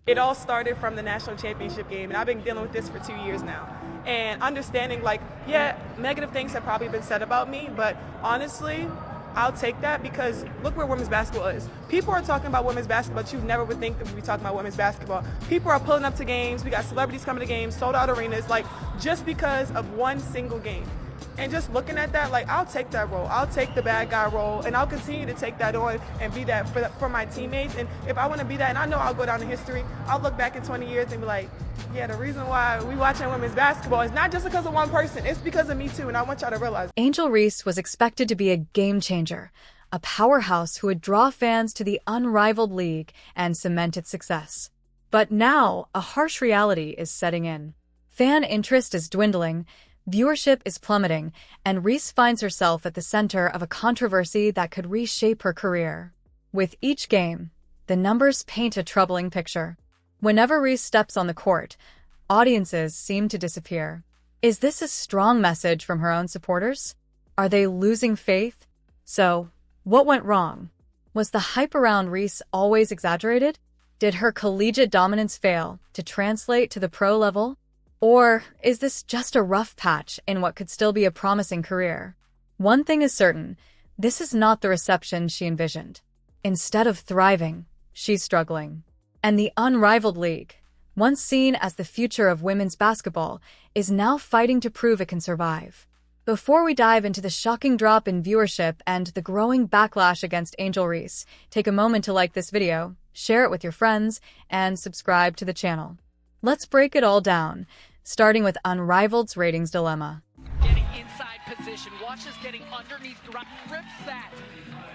It all started from the national championship game, and I've been dealing with this for 2 years now. And understanding, like, yeah, negative things have probably been said about me, but honestly, I'll take that because look where women's basketball is. People are talking about women's basketball, but you never would think that we'd be talking about women's basketball. People are pulling up to games. We got celebrities coming to games, sold out arenas, like, just because of one single game. And just looking at that, like, I'll take that role. I'll take the bad guy role, and I'll continue to take that on and be that for my teammates. And if I want to be that, and I know I'll go down in history, I'll look back in 20 years and be like, yeah, the reason why we watching women's basketball is not just because of one person. It's because of me, too, and I want y'all to realize. Angel Reese was expected to be a game changer, a powerhouse who would draw fans to the Unrivaled League and cement its success. But now, a harsh reality is setting in. Fan interest is dwindling, viewership is plummeting, and Reese finds herself at the center of a controversy that could reshape her career. With each game, the numbers paint a troubling picture. Whenever Reese steps on the court, audiences seem to disappear. Is this a strong message from her own supporters? Are they losing faith? So, what went wrong? Was the hype around Reese always exaggerated? Did her collegiate dominance fail to translate to the pro level? Or is this just a rough patch in what could still be a promising career? One thing is certain, this is not the reception she envisioned. Instead of thriving, she's struggling. And the Unrivaled League, once seen as the future of women's basketball, is now fighting to prove it can survive. Before we dive into the shocking drop in viewership and the growing backlash against Angel Reese, take a moment to like this video, share it with your friends, and subscribe to the channel. Let's break it all down, starting with Unrivaled's ratings dilemma. Getting inside position, watches getting underneath, rips that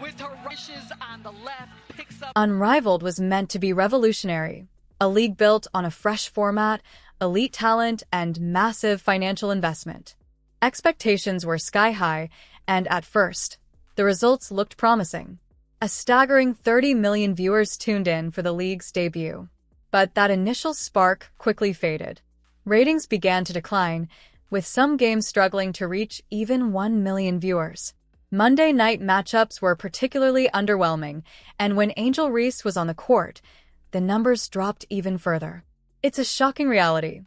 with her rushes on the left, picks up. Unrivaled was meant to be revolutionary, a league built on a fresh format, elite talent, and massive financial investment. Expectations were sky high, and at first, the results looked promising. A staggering 30 million viewers tuned in for the league's debut. But that initial spark quickly faded. Ratings began to decline, with some games struggling to reach even 1 million viewers. Monday night matchups were particularly underwhelming, and when Angel Reese was on the court, the numbers dropped even further. It's a shocking reality.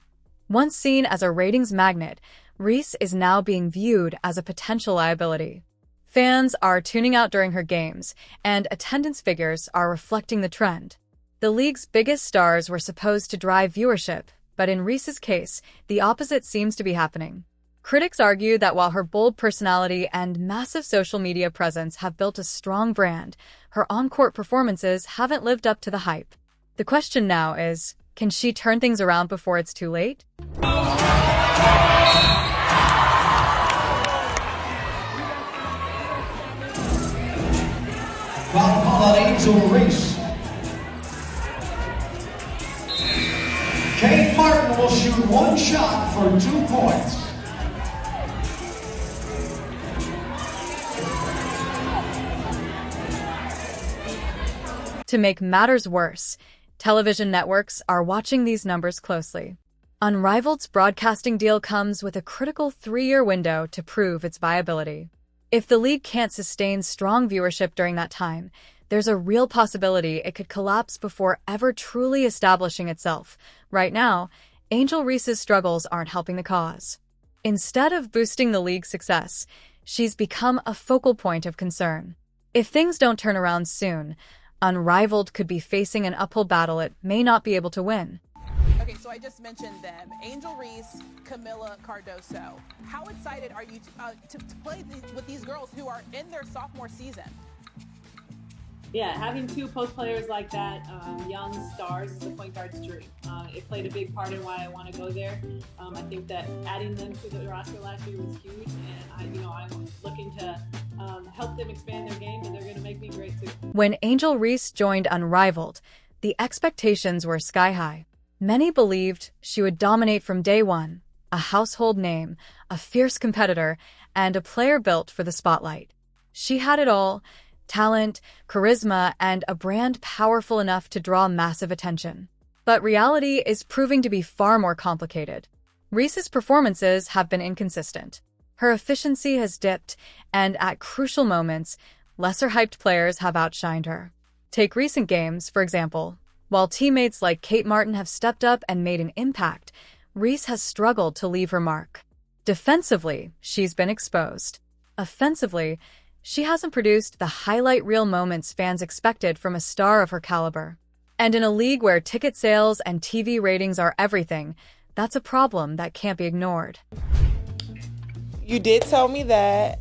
Once seen as a ratings magnet, Reese is now being viewed as a potential liability. Fans are tuning out during her games, and attendance figures are reflecting the trend. The league's biggest stars were supposed to drive viewership, but in Reese's case, the opposite seems to be happening. Critics argue that while her bold personality and massive social media presence have built a strong brand, her on-court performances haven't lived up to the hype. The question now is, can she turn things around before it's too late? Foul call on Angel Reese. Kate Martin will shoot one shot for 2 points. To make matters worse, television networks are watching these numbers closely. Unrivaled's broadcasting deal comes with a critical 3-year window to prove its viability. If the league can't sustain strong viewership during that time, there's a real possibility it could collapse before ever truly establishing itself. Right now, Angel Reese's struggles aren't helping the cause. Instead of boosting the league's success, she's become a focal point of concern. If things don't turn around soon, Unrivaled could be facing an uphill battle it may not be able to win. Okay, so I just mentioned them. Angel Reese, Camila Cardoso. How excited are you to play with these girls who are in their sophomore season? Yeah, having 2 post players like that, young stars, is a point guard's dream. It played a big part in why I want to go there. I think that adding them to the roster last year was huge, and I'm looking to help them expand their game, and they're going to make me great too. When Angel Reese joined Unrivaled, the expectations were sky high. Many believed she would dominate from day one, a household name, a fierce competitor, and a player built for the spotlight. She had it all: talent, charisma, and a brand powerful enough to draw massive attention. But reality is proving to be far more complicated. Reese's performances have been inconsistent. Her efficiency has dipped, and at crucial moments, lesser-hyped players have outshined her. Take recent games, for example. While teammates like Kate Martin have stepped up and made an impact, Reese has struggled to leave her mark. Defensively, she's been exposed. Offensively, she hasn't produced the highlight reel moments fans expected from a star of her caliber. And in a league where ticket sales and TV ratings are everything, that's a problem that can't be ignored. You did tell me that.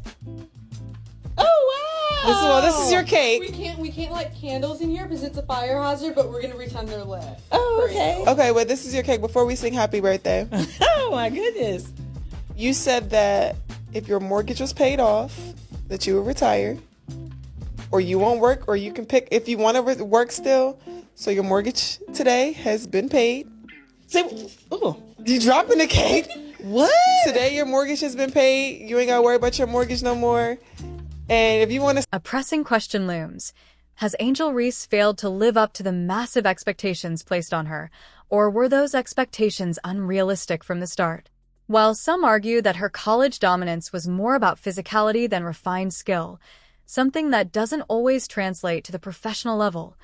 Oh wow! This is your cake. We can't light candles in here because it's a fire hazard, but we're gonna pretend they're lit. Oh, For okay. you. Okay, well, this is your cake. Before we sing happy birthday, Oh my goodness. you said that if your mortgage was paid off, that you would retire, or you won't work, or you can pick if you want to work still. So your mortgage today has been paid. Oh, You dropping the cake. what? Today your mortgage has been paid. You ain't got to worry about your mortgage no more. And if you want to... A pressing question looms. Has Angel Reese failed to live up to the massive expectations placed on her, or were those expectations unrealistic from the start? While some argue that her college dominance was more about physicality than refined skill, something that doesn't always translate to the professional level,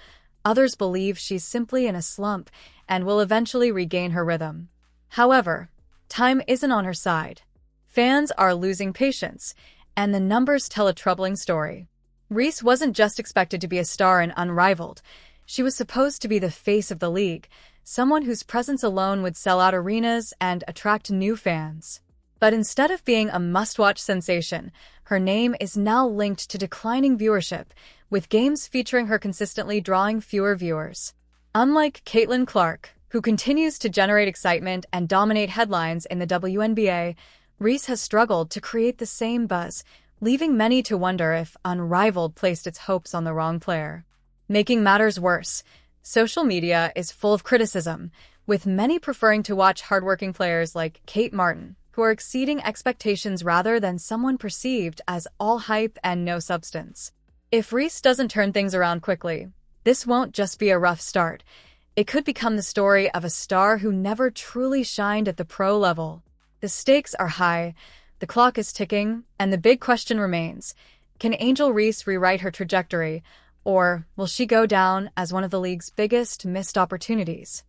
others believe she's simply in a slump and will eventually regain her rhythm. However, time isn't on her side. Fans are losing patience, and the numbers tell a troubling story. Reese wasn't just expected to be a star in Unrivaled. She was supposed to be the face of the league, someone whose presence alone would sell out arenas and attract new fans. But instead of being a must-watch sensation, her name is now linked to declining viewership, with games featuring her consistently drawing fewer viewers. Unlike Caitlin Clark, who continues to generate excitement and dominate headlines in the WNBA, Reese has struggled to create the same buzz, leaving many to wonder if Unrivaled placed its hopes on the wrong player. Making matters worse, social media is full of criticism, with many preferring to watch hardworking players like Kate Martin, who are exceeding expectations rather than someone perceived as all hype and no substance. If Reese doesn't turn things around quickly, this won't just be a rough start. It could become the story of a star who never truly shined at the pro level. The stakes are high, the clock is ticking, and the big question remains: can Angel Reese rewrite her trajectory, or will she go down as one of the league's biggest missed opportunities?